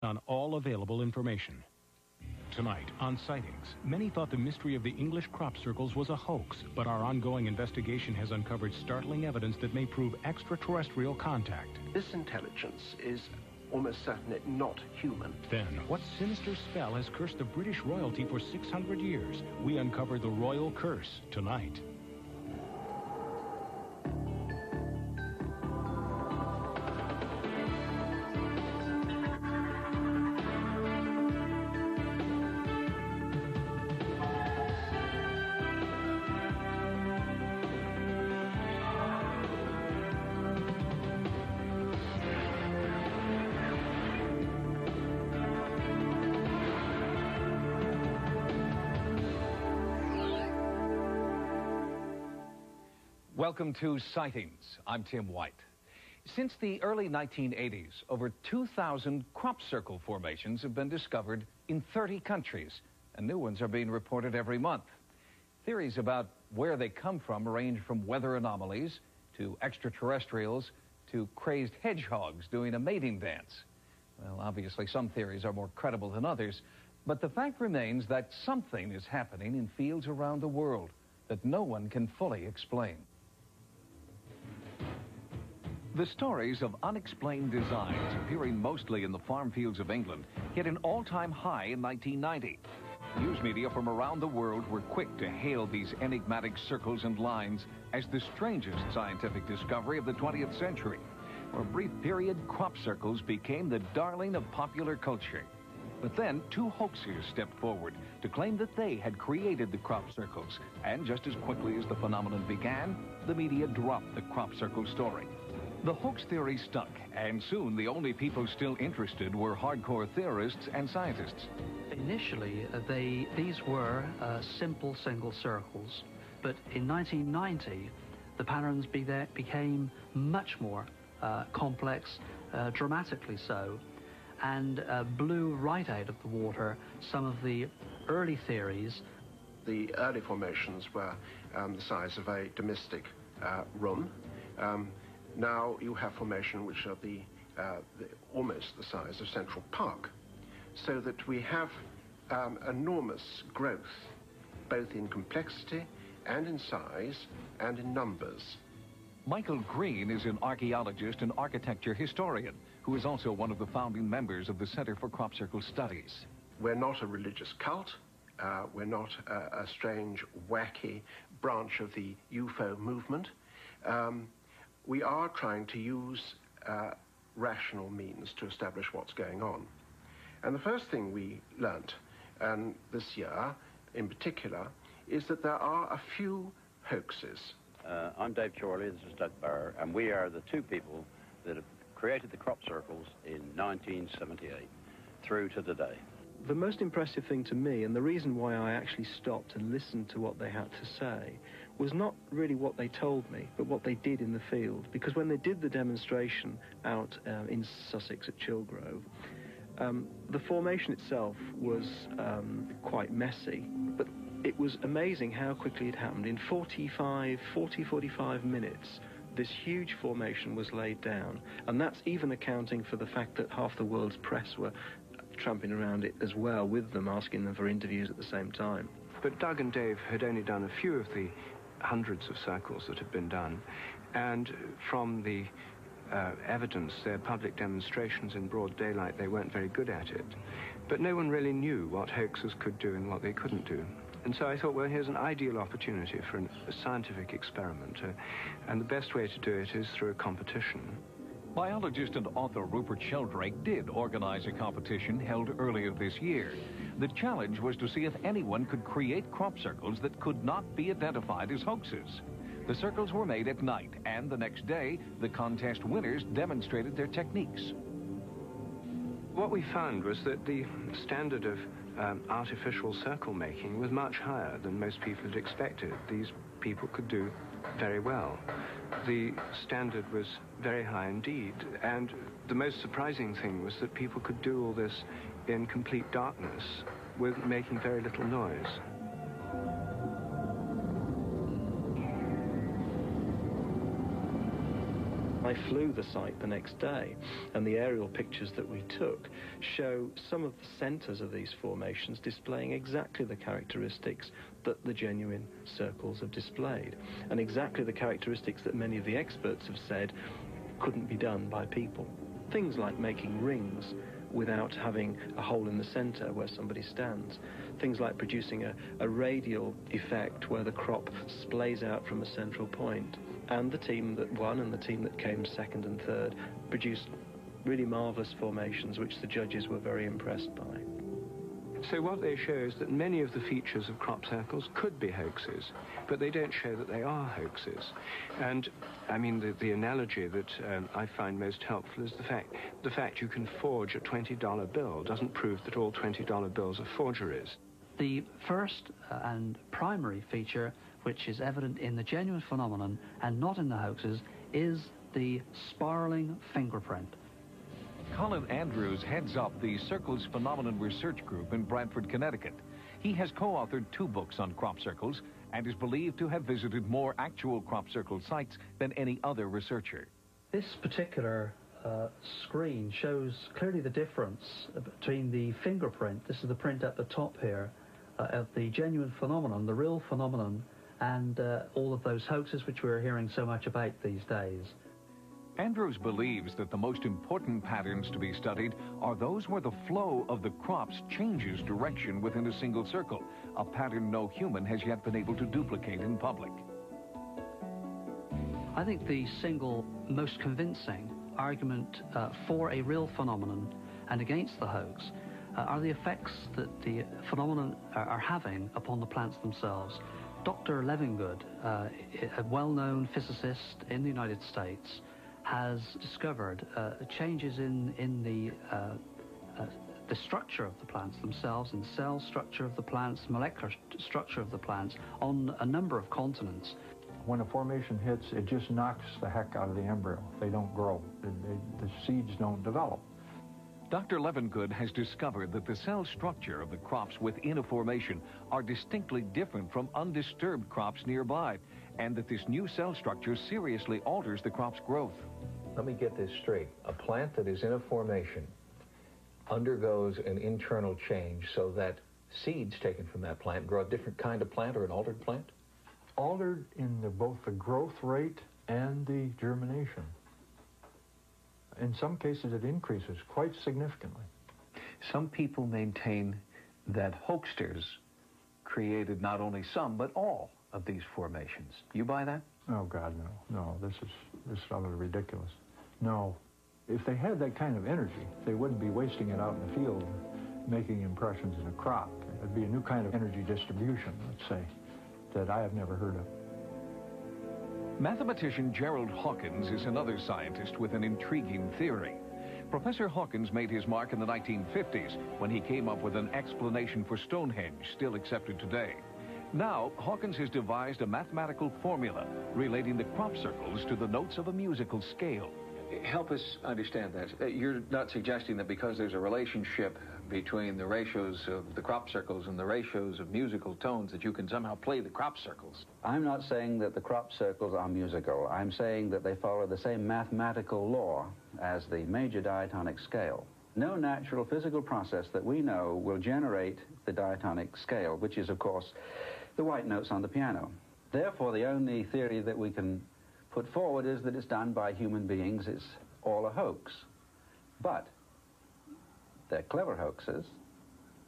on all available information. Tonight on Sightings, many thought the mystery of the English crop circles was a hoax, but our ongoing investigation has uncovered startling evidence that may prove extraterrestrial contact. This intelligence is almost certainly not human. Then, what sinister spell has cursed the British royalty for 600 years? We uncover the royal curse tonight. Welcome to Sightings. I'm Tim White. Since the early 1980s, over 2,000 crop circle formations have been discovered in 30 countries, and new ones are being reported every month. Theories about where they come from range from weather anomalies to extraterrestrials to crazed hedgehogs doing a mating dance. Well, obviously some theories are more credible than others, but the fact remains that something is happening in fields around the world that no one can fully explain. The stories of unexplained designs appearing mostly in the farm fields of England hit an all-time high in 1990. News media from around the world were quick to hail these enigmatic circles and lines as the strangest scientific discovery of the 20th century. For a brief period, crop circles became the darling of popular culture. But then, two hoaxers stepped forward to claim that they had created the crop circles. And just as quickly as the phenomenon began, the media dropped the crop circle story. The hoax theory stuck, and soon the only people still interested were hardcore theorists and scientists. Initially, these were simple single circles, but in 1990, the patterns became much more complex, dramatically so, and blew right out of the water some of the early theories. The early formations were the size of a domestic room. Now you have formation which are almost the size of Central Park, so that we have enormous growth, both in complexity and in size and in numbers. Michael Green is an archaeologist and architecture historian who is also one of the founding members of the Center for Crop Circle Studies. We're not a religious cult. We're not a strange, wacky branch of the UFO movement. We are trying to use rational means to establish what's going on. And the first thing we learnt, and this year in particular, is that there are a few hoaxes. I'm Dave Chorley, this is Doug Barr, and we are the two people that have created the crop circles in 1978 through to today. The most impressive thing to me, and the reason why I actually stopped and listened to what they had to say, was not really what they told me, but what they did in the field. Because when they did the demonstration out in Sussex at Chilgrove, the formation itself was quite messy, but it was amazing how quickly it happened. In 45 minutes, this huge formation was laid down, and that's even accounting for the fact that half the world's press were tramping around it as well with them, asking them for interviews at the same time. But Doug and Dave had only done a few of the hundreds of circles that had been done, and from the evidence, their public demonstrations in broad daylight, they weren't very good at it. But no one really knew what hoaxers could do and what they couldn't do. And so I thought, well, here's an ideal opportunity for a scientific experiment, and the best way to do it is through a competition. Biologist and author Rupert Sheldrake did organize a competition held earlier this year. The challenge was to see if anyone could create crop circles that could not be identified as hoaxes. The circles were made at night, and the next day, the contest winners demonstrated their techniques. What we found was that the standard of artificial circle making was much higher than most people had expected. These people could do very well. The standard was very high indeed, and the most surprising thing was that people could do all this in complete darkness with making very little noise. I flew the site the next day, and the aerial pictures that we took show some of the centers of these formations displaying exactly the characteristics that the genuine circles have displayed, and exactly the characteristics that many of the experts have said couldn't be done by people. Things like making rings without having a hole in the center where somebody stands. Things like producing a radial effect where the crop splays out from a central point. And the team that won and the team that came second and third produced really marvelous formations which the judges were very impressed by. So what they show is that many of the features of crop circles could be hoaxes, but they don't show that they are hoaxes. And I mean, the analogy that I find most helpful is the fact you can forge a $20 bill doesn't prove that all $20 bills are forgeries. The first and primary feature, which is evident in the genuine phenomenon and not in the hoaxes, is the spiraling fingerprint. Colin Andrews heads up the Circles Phenomenon Research Group in Brantford, Connecticut. He has co-authored 2 books on crop circles and is believed to have visited more actual crop circle sites than any other researcher. This particular screen shows clearly the difference between the fingerprint, this is the print at the top here, of the genuine phenomenon, the real phenomenon, and all of those hoaxes which we're hearing so much about these days. Andrews believes that the most important patterns to be studied are those where the flow of the crops changes direction within a single circle, a pattern no human has yet been able to duplicate in public. I think the single most convincing argument for a real phenomenon and against the hoax are the effects that the phenomenon are having upon the plants themselves. Dr. Levingood, a well-known physicist in the United States, has discovered changes in the structure of the plants themselves, in cell structure of the plants, molecular structure of the plants on a number of continents. When a formation hits, it just knocks the heck out of the embryo. They don't grow. The seeds don't develop. Dr. Levingood has discovered that the cell structure of the crops within a formation are distinctly different from undisturbed crops nearby, and that this new cell structure seriously alters the crop's growth. Let me get this straight. A plant that is in a formation undergoes an internal change so that seeds taken from that plant grow a different kind of plant or an altered plant? Altered in both the growth rate and the germination. In some cases, it increases quite significantly. Some people maintain that hoaxsters created not only some, but all of these formations. You buy that? Oh, God, no. No, this is utterly ridiculous. No. If they had that kind of energy, they wouldn't be wasting it out in the field making impressions in a crop. It'd be a new kind of energy distribution, let's say, that I have never heard of. Mathematician Gerald Hawkins is another scientist with an intriguing theory. Professor Hawkins made his mark in the 1950s when he came up with an explanation for Stonehenge, still accepted today. Now, Hawkins has devised a mathematical formula relating the crop circles to the notes of a musical scale. Help us understand that. You're not suggesting that because there's a relationship between the ratios of the crop circles and the ratios of musical tones that you can somehow play the crop circles. I'm not saying that the crop circles are musical. I'm saying that they follow the same mathematical law as the major diatonic scale. No natural physical process that we know will generate the diatonic scale, which is, of course, the white notes on the piano. Therefore, the only theory that we can put forward is that it's done by human beings. It's all a hoax. But they're clever hoaxes,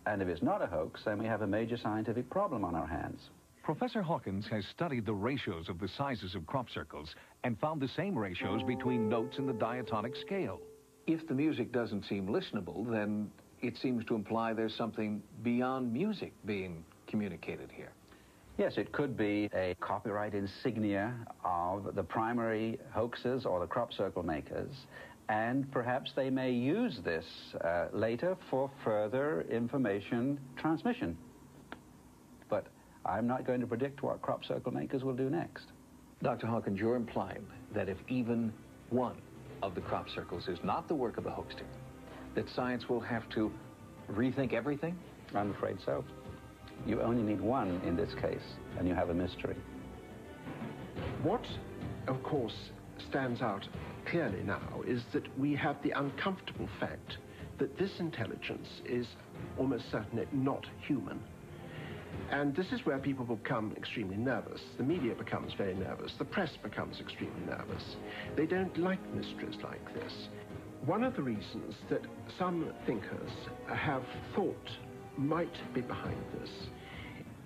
and if it's not a hoax, then we have a major scientific problem on our hands. Professor Hawkins has studied the ratios of the sizes of crop circles and found the same ratios between notes in the diatonic scale. If the music doesn't seem listenable, then it seems to imply there's something beyond music being communicated here. Yes, it could be a copyright insignia of the primary hoaxers or the crop circle makers, and perhaps they may use this later for further information transmission. But I'm not going to predict what crop circle makers will do next. Dr. Hawkins, you're implying that if even one of the crop circles is not the work of a hoaxer, that science will have to rethink everything? I'm afraid so. You only need one in this case, and you have a mystery. What, of course, stands out clearly now is that we have the uncomfortable fact that this intelligence is almost certainly not human. And this is where people become extremely nervous. The media becomes very nervous. The press becomes extremely nervous. They don't like mysteries like this. One of the reasons that some thinkers have thought might be behind this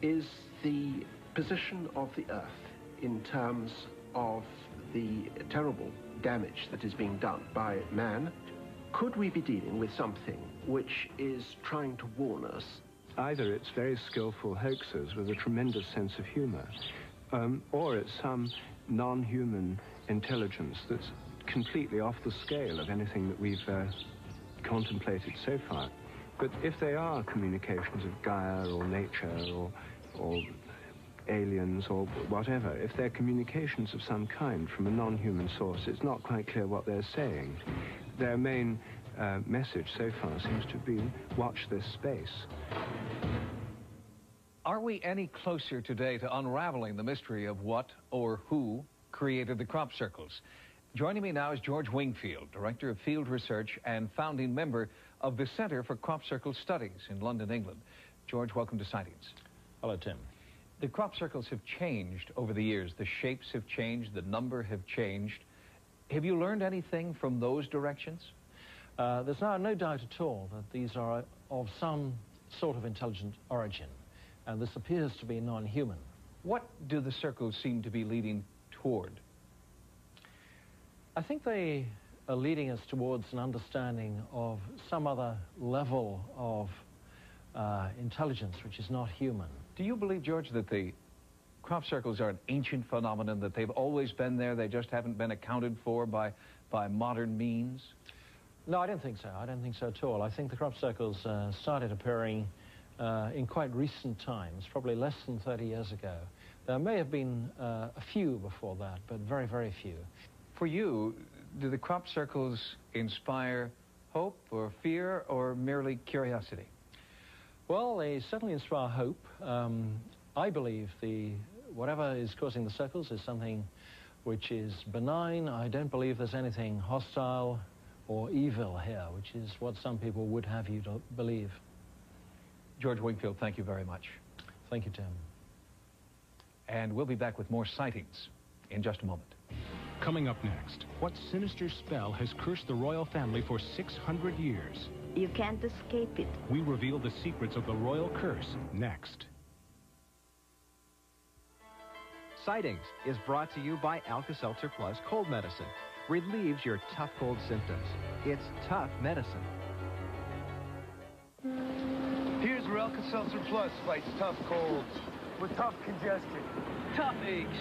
is the position of the Earth in terms of the terrible damage that is being done by man. Could we be dealing with something which is trying to warn us? Either it's very skillful hoaxers with a tremendous sense of humor, or it's some non-human intelligence that's completely off the scale of anything that we've contemplated so far. But if they are communications of Gaia or nature or aliens or whatever, if they're communications of some kind from a non-human source, it's not quite clear what they're saying. Their main message so far seems to be, watch this space. Are we any closer today to unraveling the mystery of what or who created the crop circles? Joining me now is George Wingfield, Director of Field Research and founding member of the Center for Crop Circle Studies in London, England. George, welcome to Sightings. Hello, Tim. The crop circles have changed over the years. The shapes have changed, the number have changed. Have you learned anything from those directions? There's no doubt at all that these are of some sort of intelligent origin, and this appears to be non-human. What do the circles seem to be leading toward? I think they are leading us towards an understanding of some other level of intelligence which is not human. Do you believe, George, that the crop circles are an ancient phenomenon, that they've always been there, they just haven't been accounted for by modern means? No, I don't think so. I don't think so at all. I think the crop circles started appearing in quite recent times, probably less than 30 years ago. There may have been a few before that, but very, very few. For you, do the crop circles inspire hope or fear or merely curiosity? Well, they certainly inspire hope. I believe whatever is causing the circles is something which is benign. I don't believe there's anything hostile or evil here, which is what some people would have you to believe. George Wingfield, thank you very much. Thank you, Tim. And we'll be back with more sightings in just a moment. Coming up next, what sinister spell has cursed the royal family for 600 years? You can't escape it. We reveal the secrets of the royal curse next. Sightings is brought to you by Alka-Seltzer Plus Cold Medicine. Relieves your tough cold symptoms. It's tough medicine. Here's where Alka-Seltzer Plus fights tough colds. With tough congestion. Tough aches.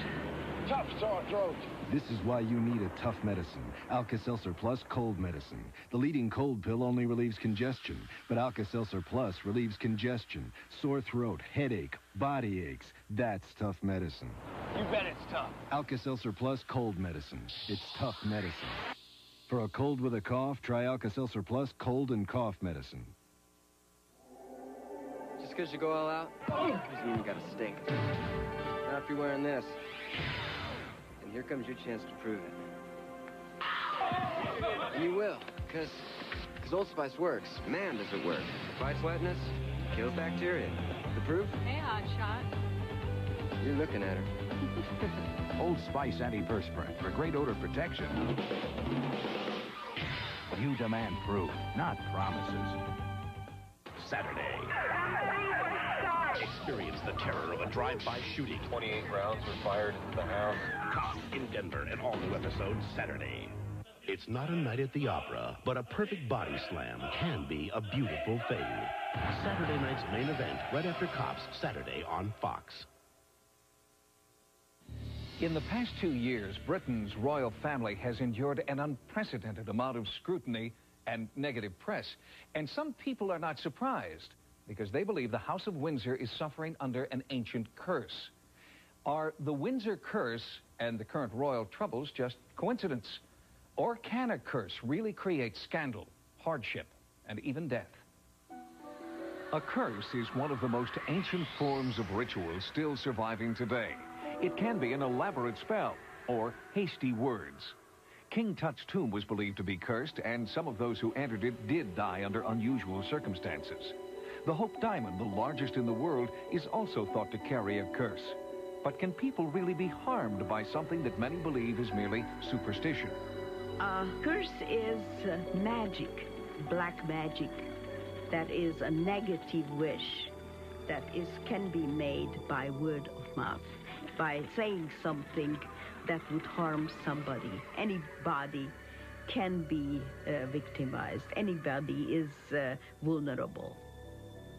Tough sore throat. This is why you need a tough medicine. Alka-Seltzer Plus Cold Medicine. The leading cold pill only relieves congestion, but Alka-Seltzer Plus relieves congestion, sore throat, headache, body aches. That's tough medicine. You bet it's tough. Alka-Seltzer Plus Cold Medicine. It's tough medicine. For a cold with a cough, try Alka-Seltzer Plus Cold and Cough Medicine. Just because you go all out, doesn't mean you gotta stink. Not if you're wearing this. And here comes your chance to prove it. And you will, because Old Spice works. Man, does it work. Fights wetness, kills bacteria. The proof? Hey, hotshot. You're looking at her. Old Spice Antiperspirant for great odor protection. You demand proof, not promises. Saturday. Experience the terror of a drive-by shooting. 28 rounds were fired into the house. Cop in Denver, an all-new episode Saturday. It's not a night at the opera, but a perfect body slam can be a beautiful thing. Saturday night's main event, right after Cops, Saturday on Fox. In the past 2 years, Britain's royal family has endured an unprecedented amount of scrutiny and negative press. And some people are not surprised, because they believe the House of Windsor is suffering under an ancient curse. Are the Windsor curse and the current royal troubles just coincidence? Or can a curse really create scandal, hardship, and even death? A curse is one of the most ancient forms of ritual still surviving today. It can be an elaborate spell or hasty words. King Tut's tomb was believed to be cursed, and some of those who entered it did die under unusual circumstances. The Hope Diamond, the largest in the world, is also thought to carry a curse. But can people really be harmed by something that many believe is merely superstition? Curse is magic, black magic. That is a negative wish that can be made by word of mouth, by saying something that would harm somebody. Anybody can be victimized. Anybody is vulnerable.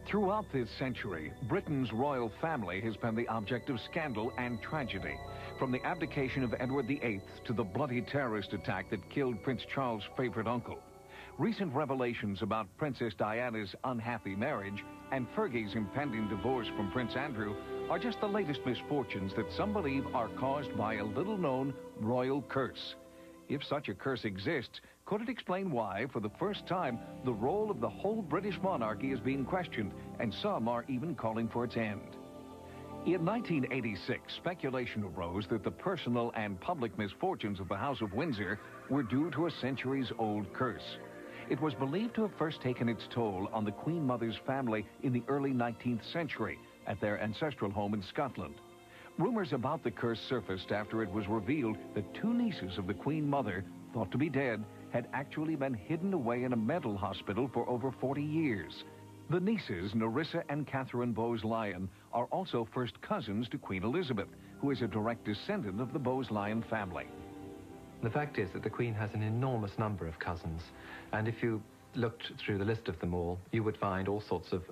Throughout this century, Britain's royal family has been the object of scandal and tragedy. From the abdication of Edward VIII to the bloody terrorist attack that killed Prince Charles' favorite uncle. Recent revelations about Princess Diana's unhappy marriage and Fergie's impending divorce from Prince Andrew are just the latest misfortunes that some believe are caused by a little-known royal curse. If such a curse exists, could it explain why, for the first time, the role of the whole British monarchy is being questioned, and some are even calling for its end? In 1986, speculation arose that the personal and public misfortunes of the House of Windsor were due to a centuries-old curse. It was believed to have first taken its toll on the Queen Mother's family in the early 19th century at their ancestral home in Scotland. Rumors about the curse surfaced after it was revealed that two nieces of the Queen Mother, thought to be dead, had actually been hidden away in a mental hospital for over 40 years. The nieces, Nerissa and Catherine Bowes-Lyon, are also first cousins to Queen Elizabeth, who is a direct descendant of the Bowes-Lyon family. The fact is that the Queen has an enormous number of cousins, and if you looked through the list of them all, you would find all sorts of,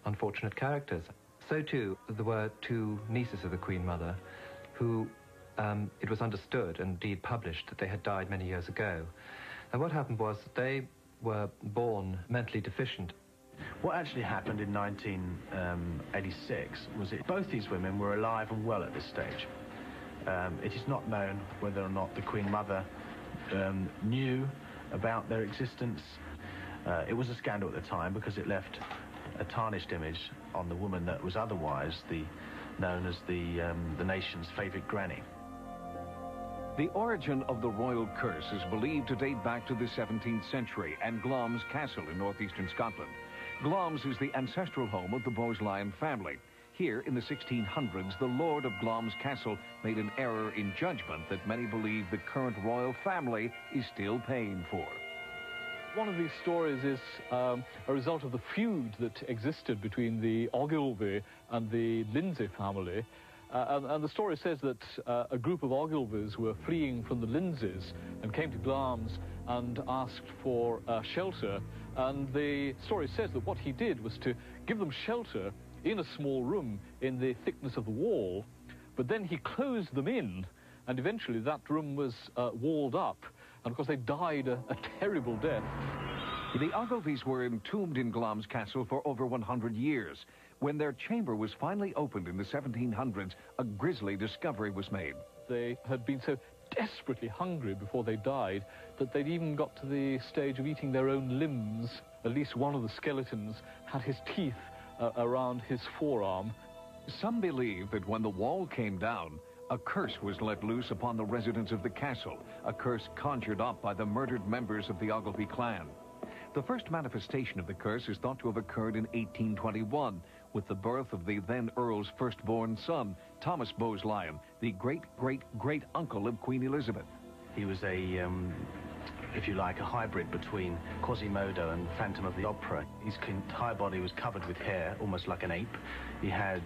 unfortunate characters. So too, there were two nieces of the Queen Mother who it was understood and indeed published that they had died many years ago. And what happened was that they were born mentally deficient. What actually happened in 1986 was that both these women were alive and well at this stage. It is not known whether or not the Queen Mother knew about their existence. It was a scandal at the time because it left a tarnished image on the woman that was otherwise known as the nation's favourite granny. The origin of the royal curse is believed to date back to the 17th century and Glamis Castle in northeastern Scotland. Glamis is the ancestral home of the Bowes-Lyon family. Here in the 1600s, the Lord of Glamis Castle made an error in judgment that many believe the current royal family is still paying for. One of these stories is a result of the feud that existed between the Ogilvy and the Lindsay family. And the story says that a group of Ogilvys were fleeing from the Lindsays and came to Glamis and asked for shelter. And the story says that what he did was to give them shelter in a small room in the thickness of the wall, but then he closed them in, and eventually that room was walled up. And of course they died a terrible death. The Ogilvys were entombed in Glamis Castle for over 100 years. When their chamber was finally opened in the 1700s, a grisly discovery was made. They had been so desperately hungry before they died that they'd even got to the stage of eating their own limbs. At least one of the skeletons had his teeth around his forearm. Some believe that when the wall came down, a curse was let loose upon the residents of the castle, a curse conjured up by the murdered members of the Ogilvy clan. The first manifestation of the curse is thought to have occurred in 1821, with the birth of the then Earl's firstborn son, Thomas Bowes-Lyon, the great-great-great-uncle of Queen Elizabeth. He was a, if you like, a hybrid between Quasimodo and Phantom of the Opera. His entire body was covered with hair, almost like an ape. He had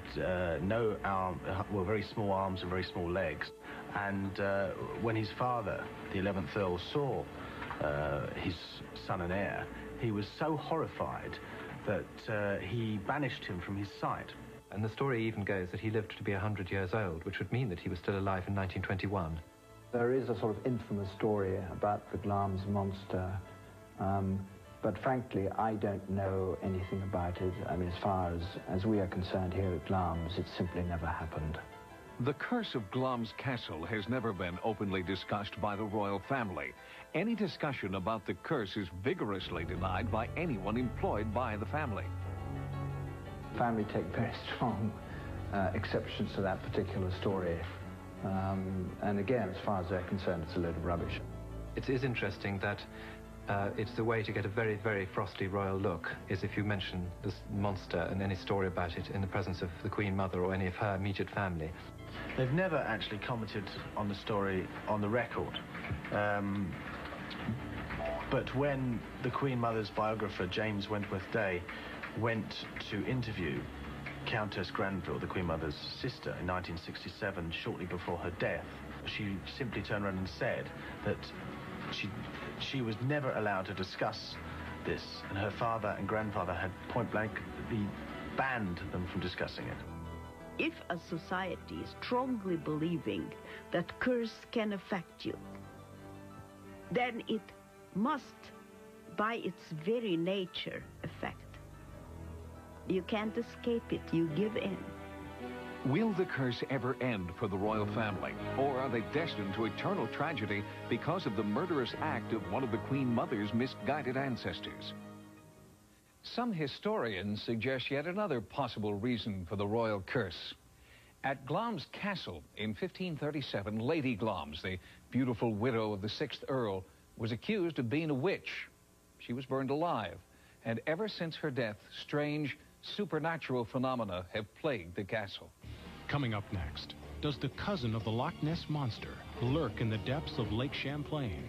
no arm, well, very small arms and very small legs. And when his father, the 11th Earl, saw his son and heir, he was so horrified that he banished him from his sight. And the story even goes that he lived to be 100 years old, which would mean that he was still alive in 1921. There is a sort of infamous story about the Glamis monster, but frankly, I don't know anything about it. I mean, as far as we are concerned here at Glamis, it simply never happened. The curse of Glamis Castle has never been openly discussed by the royal family. Any discussion about the curse is vigorously denied by anyone employed by the family. The family take very strong exceptions to that particular story. And again, as far as they're concerned, it's a load of rubbish. It is interesting that it's the way to get a very, very frosty royal look is if you mention this monster and any story about it in the presence of the Queen Mother or any of her immediate family. They've never actually commented on the story on the record. But when the Queen Mother's biographer, James Wentworth Day, went to interview Countess Granville, the Queen Mother's sister, in 1967, shortly before her death, she simply turned around and said that she was never allowed to discuss this, and her father and grandfather had point-blankly banned them from discussing it. If a society is strongly believing that curse can affect you, then it must, by its very nature, affect. You can't escape it, you give in. Will the curse ever end for the royal family? Or are they destined to eternal tragedy because of the murderous act of one of the Queen Mother's misguided ancestors? Some historians suggest yet another possible reason for the royal curse. At Glamis Castle in 1537, Lady Glamis, the beautiful widow of the 6th Earl, was accused of being a witch. She was burned alive, and ever since her death, strange supernatural phenomena have plagued the castle. Coming up next, does the cousin of the Loch Ness Monster lurk in the depths of Lake Champlain?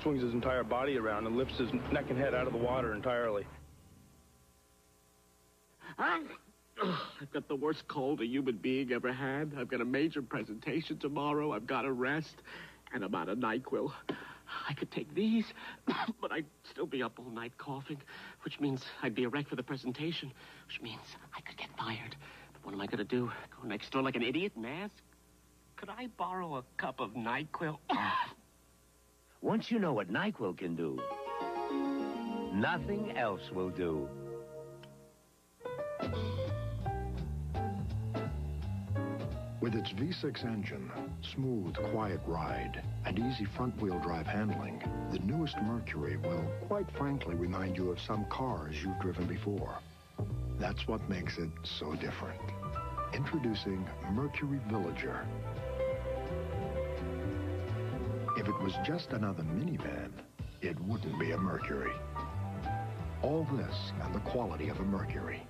Swings his entire body around and lifts his neck and head out of the water entirely. I've got the worst cold a human being ever had. I've got a major presentation tomorrow. I've got to rest, and I'm out of NyQuil. I could take these, but I'd still be up all night coughing, which means I'd be a wreck for the presentation, which means I could get fired. But what am I going to do? Go next door like an idiot and ask? Could I borrow a cup of NyQuil? Once you know what NyQuil can do, nothing else will do. With its V6 engine, smooth, quiet ride, and easy front-wheel drive handling, the newest Mercury will, quite frankly, remind you of some cars you've driven before. That's what makes it so different. Introducing Mercury Villager. If it was just another minivan, it wouldn't be a Mercury. All this and the quality of a Mercury.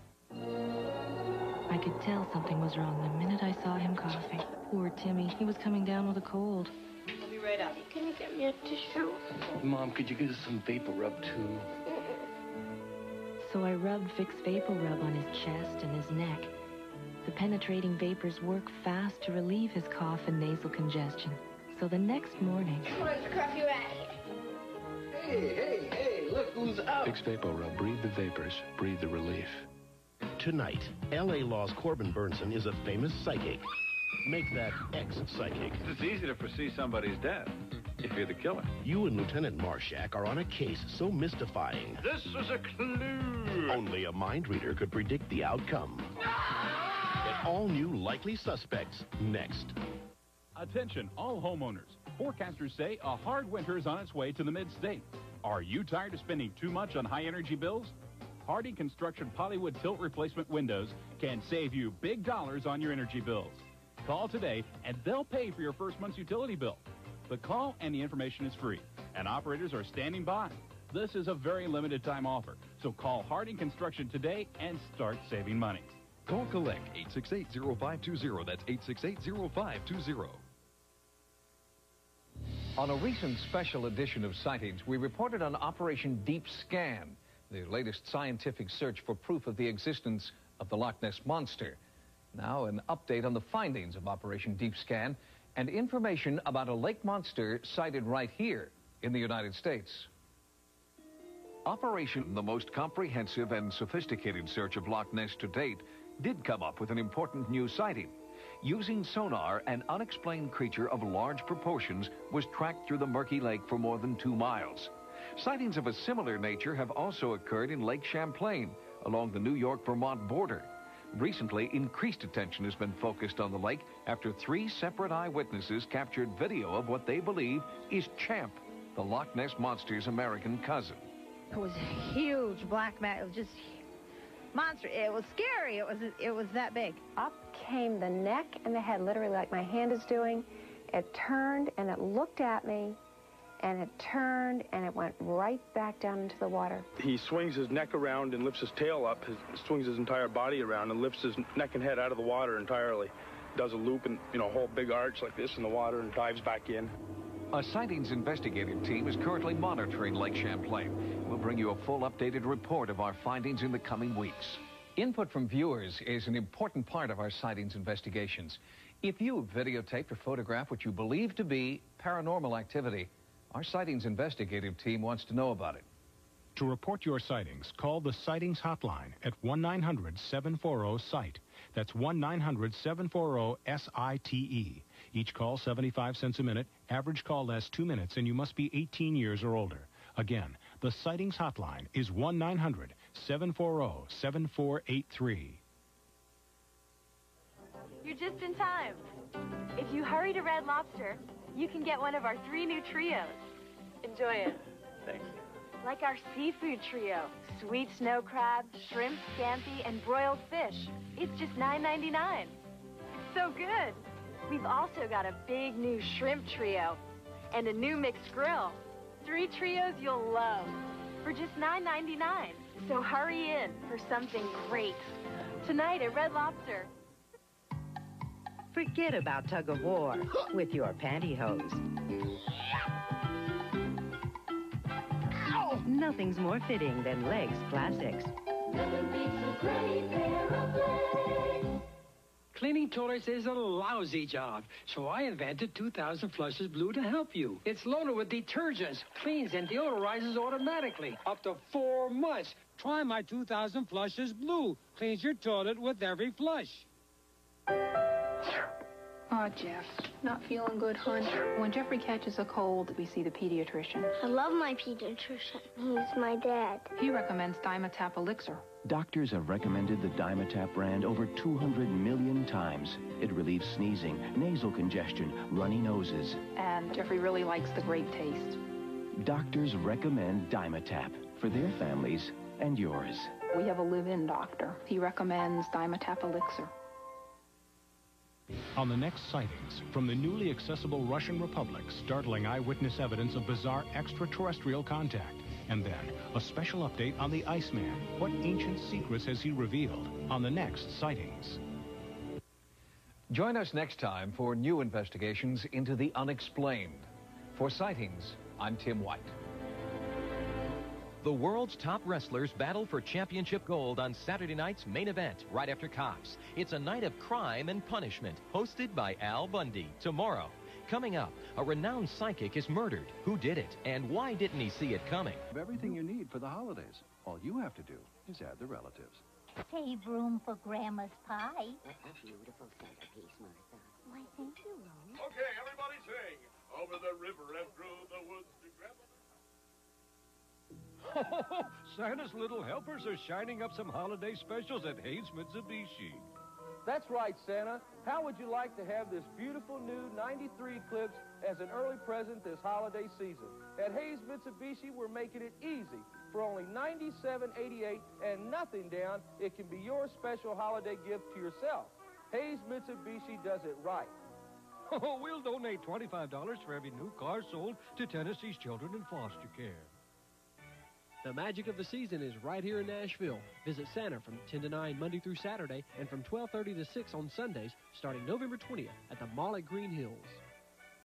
I could tell something was wrong the minute I saw him coughing. Poor Timmy. He was coming down with a cold. I'll be right up. Can you get me a tissue? Mom, could you get us some Vapor Rub, too? So I rubbed Vicks Vapor Rub on his chest and his neck. The penetrating vapors work fast to relieve his cough and nasal congestion. So the next morning... Let's cuff you out of here. Hey, look who's up. Vicks Vapor Rub. Breathe the vapors. Breathe the relief. Tonight, L.A. Law's Corbin Burnson is a famous psychic. Make that ex-psychic. It's easy to foresee somebody's death if you're the killer. You and Lieutenant Marshak are on a case so mystifying. This is a clue. Only a mind reader could predict the outcome. Get all new Likely Suspects next. Attention, all homeowners. Forecasters say a hard winter is on its way to the mid-state. Are you tired of spending too much on high-energy bills? Harding Construction Polywood Tilt Replacement Windows can save you big dollars on your energy bills. Call today, and they'll pay for your first month's utility bill. The call and the information is free, and operators are standing by. This is a very limited time offer, so call Harding Construction today and start saving money. Call Collect 868-0520. That's 868-0520. On a recent special edition of Sightings, we reported on Operation Deep Scan, the latest scientific search for proof of the existence of the Loch Ness Monster. Now, an update on the findings of Operation Deep Scan and information about a lake monster sighted right here in the United States. Operation, the most comprehensive and sophisticated search of Loch Ness to date, did come up with an important new sighting. Using sonar, an unexplained creature of large proportions was tracked through the murky lake for more than 2 miles. Sightings of a similar nature have also occurred in Lake Champlain, along the New York-Vermont border. Recently, increased attention has been focused on the lake after 3 separate eyewitnesses captured video of what they believe is Champ, the Loch Ness Monster's American cousin. It was a huge black man. It was just monster. It was scary. It was that big. Up came the neck and the head, literally like my hand is doing, It turned and it looked at me, and it turned and it went right back down into the water. He swings his neck around and lifts his tail up, swings his entire body around and lifts his neck and head out of the water entirely. Does a loop and, a whole big arch like this in the water and dives back in. A sightings investigative team is currently monitoring Lake Champlain. We'll bring you a full updated report of our findings in the coming weeks. Input from viewers is an important part of our sightings investigations. If you videotape or photograph what you believe to be paranormal activity, our sightings investigative team wants to know about it. To report your sightings, call the Sightings Hotline at 1-900-740-SITE. That's 1-900-740-SITE. Each call 75 cents a minute. Average call lasts 2 minutes, and you must be 18 years or older. Again, the Sightings Hotline is 1-900-740-7483. You're just in time. If you hurry to Red Lobster, you can get one of our 3 new trios. Enjoy it. Thanks. Like our seafood trio, sweet snow crab, shrimp, scampi, and broiled fish. It's just $9.99. It's so good. We've also got a big new shrimp trio and a new mixed grill. 3 trios you'll love for just $9.99. So hurry in for something great. Tonight at Red Lobster. Forget about tug of war with your pantyhose. Nothing's more fitting than Legs Classics. Nothing beats a great pair of legs. Cleaning toilets is a lousy job, so I invented 2000 Flushes Blue to help you. It's loaded with detergents, cleans and deodorizes automatically, up to 4 months. Try my 2000 Flushes Blue. Cleans your toilet with every flush. Oh, Jeff, not feeling good, hon. When Jeffrey catches a cold, we see the pediatrician. I love my pediatrician. He's my dad. He recommends Dimetap Elixir. Doctors have recommended the Dimetap brand over 200 million times. It relieves sneezing, nasal congestion, runny noses. And Jeffrey really likes the grape taste. Doctors recommend Dimetap for their families and yours. We have a live-in doctor. He recommends Dimetap Elixir. On the next sightings, from the newly accessible Russian Republic, startling eyewitness evidence of bizarre extraterrestrial contact. And then, a special update on the Iceman. What ancient secrets has he revealed on the next sightings? Join us next time for new investigations into the unexplained. For Sightings, I'm Tim White. The world's top wrestlers battle for championship gold on Saturday night's main event, right after Cops. It's a night of crime and punishment, hosted by Al Bundy. Tomorrow, coming up, a renowned psychic is murdered. Who did it, and why didn't he see it coming? Everything you need for the holidays. All you have to do is add the relatives. Save room for Grandma's pie. What a beautiful centerpiece, Martha. Why, thank you, Rose. Okay, everybody sing. Over the river and through the woods to Grandma. Santa's little helpers are shining up some holiday specials at Hayes Mitsubishi. That's right, Santa. How would you like to have this beautiful new 93 Eclipse as an early present this holiday season? At Hayes Mitsubishi, we're making it easy. For only $97.88 and nothing down, it can be your special holiday gift to yourself. Hayes Mitsubishi does it right. Oh, we'll donate $25 for every new car sold to Tennessee's children in foster care. The magic of the season is right here in Nashville. Visit Santa from 10 to 9 Monday through Saturday and from 12:30 to 6 on Sundays starting November 20th at the Mall at Green Hills.